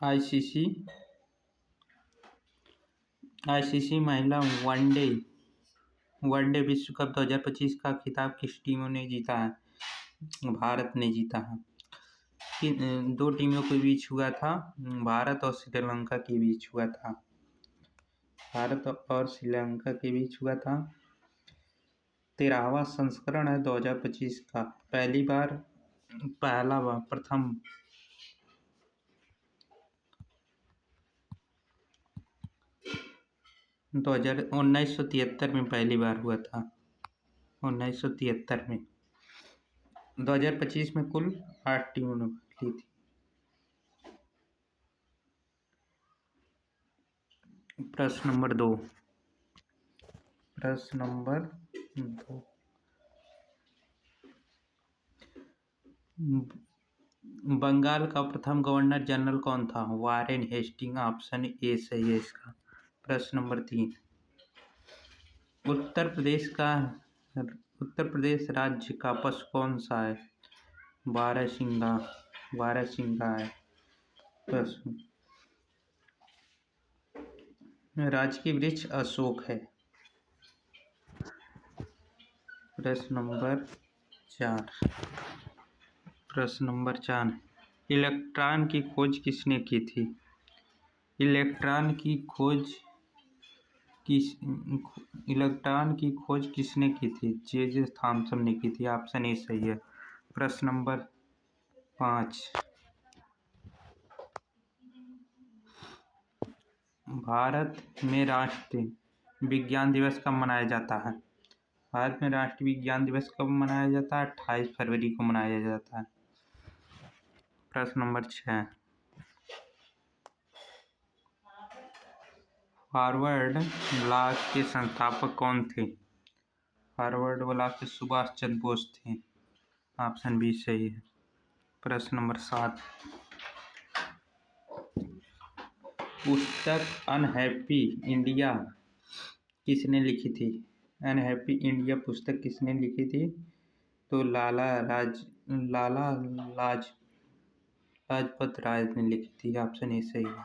ICC ICC महिला one day विश्व cup 2025 का खिताब किस टीमों ने जीता है? भारत ने जीता है। दो टीमों के बीच हुआ था, भारत और श्रीलंका के बीच हुआ था। भारत और श्रीलंका के बीच हुआ था। 13वां संस्करण है 2025 का। प्रथम 1973 में पहली बार हुआ था। 1973 में। 2025 में कुल 8 टीमों ने भाग ली थी। प्रश्न नंबर 2। बंगाल का प्रथम गवर्नर जनरल कौन था? Warren Hasting. ऑप्शन ए सही है इसका। प्रश्न नंबर 3। उत्तर प्रदेश राज्य का पशु कौन सा है? बारहसिंगा है पशु। राजकीय वृक्ष अशोक है। प्रश्न नंबर 4। इलेक्ट्रॉन की खोज किसने की थी? इलेक्ट्रॉन की खोज किसने की थी? जे थॉमसन ने की थी। ऑप्शन ए सही है। प्रश्न नंबर 5। भारत में राष्ट्रीय विज्ञान दिवस कब मनाया जाता है? भारत में राष्ट्रीय विज्ञान दिवस कब मनाया जाता है? 28 फरवरी को मनाया जाता है। प्रश्न नंबर 6। हार्वर्ड लॉ के संस्थापक कौन थे? हार्वर्ड लॉ के सुभाष चंद्र बोस थे। ऑप्शन बी सही है। प्रश्न नंबर 7। पुस्तक अनहैप्पी इंडिया किसने लिखी थी? अनहैप्पी इंडिया पुस्तक किसने लिखी थी? तो लाला लाजपत राय ने लिखी थी। ऑप्शन ए सही है।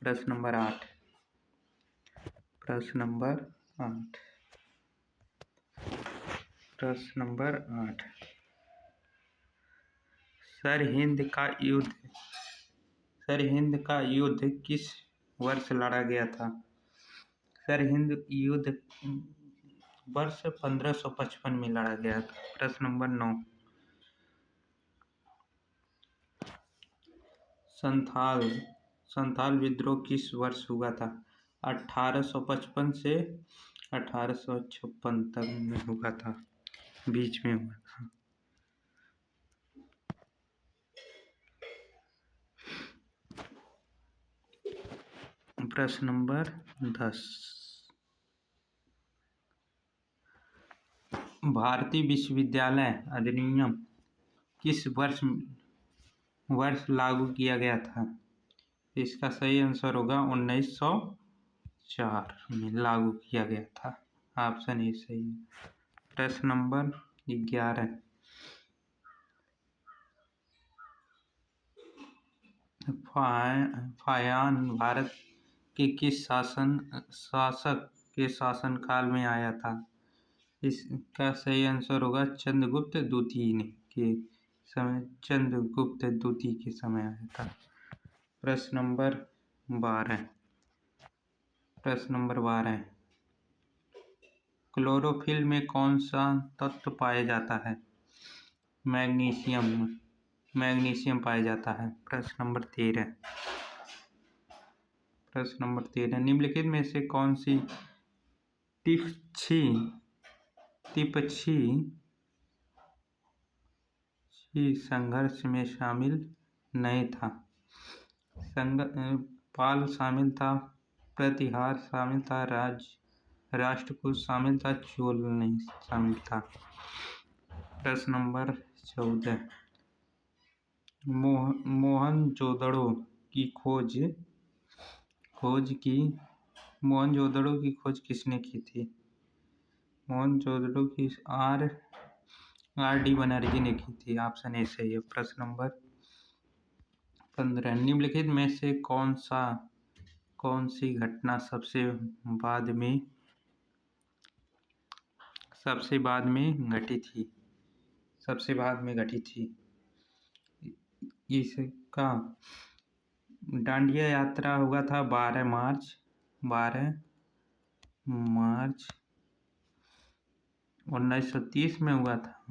प्रश्न नंबर 8। सरहिंद का युद्ध किस वर्ष लड़ा गया था? सरहिंद युद्ध वर्ष 1555 में लड़ा गया था। प्रश्न नंबर 9। संथाल विद्रोह किस वर्ष हुआ था? 1855 से 1856 तक में हुआ था, बीच में हुआ था। प्रश्न नंबर 10। भारतीय विश्वविद्यालय अधिनियम किस वर्ष लागू किया गया था? इसका सही आंसर होगा 1904 में लागू किया गया था। ऑप्शन ए सही है। प्रश्न नंबर 11। फायान भारत के किस शासक के शासनकाल में आया था? इसका सही आंसर होगा चंद्रगुप्त द्वितीय के समय आया था। प्रश्न नंबर 12। क्लोरोफिल में कौन सा तत्व पाया जाता है? मैग्नीशियम पाया जाता है। प्रश्न नंबर 13। निम्नलिखित में से कौन सी तिपक्षी संघर्ष में शामिल नहीं था? पाल शामिल था, प्रतिहार शामिल था, राष्ट्रकूट शामिल था, चोल नहीं शामिल था। प्रश्न नंबर 14। मोहनजोदड़ो की खोज किसने की थी? मोहनजोदड़ो की आर डी बनर्जी ने की थी। ऑप्शन ए सही है। प्रश्न नंबर 15 निम्नलिखित में से कौन सी घटना सबसे बाद में घटी थी। इसका डांडिया यात्रा हुआ था 12 मार्च 1930 में हुआ था।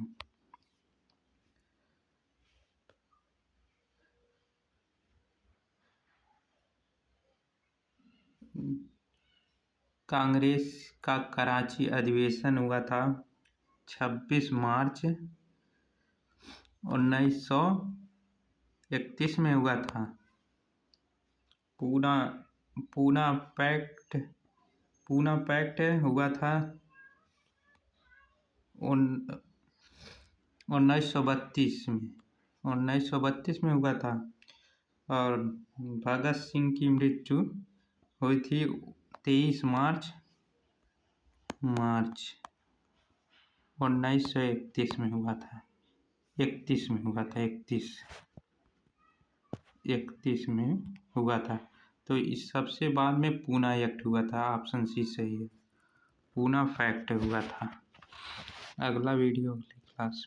कांग्रेस का कराची अधिवेशन हुआ था 26 मार्च 1931 में हुआ था। पूना पैक्ट हुआ था 1932 में हुआ था। और भगत सिंह की मृत्यु हुई थी 23 मार्च 1931 में हुआ था। 31 में हुआ था। तो इस सबसे बाद में पूना एक्ट हुआ था। ऑप्शन सी सही है, पूना फैक्ट हुआ था। अगला वीडियो अगली क्लास।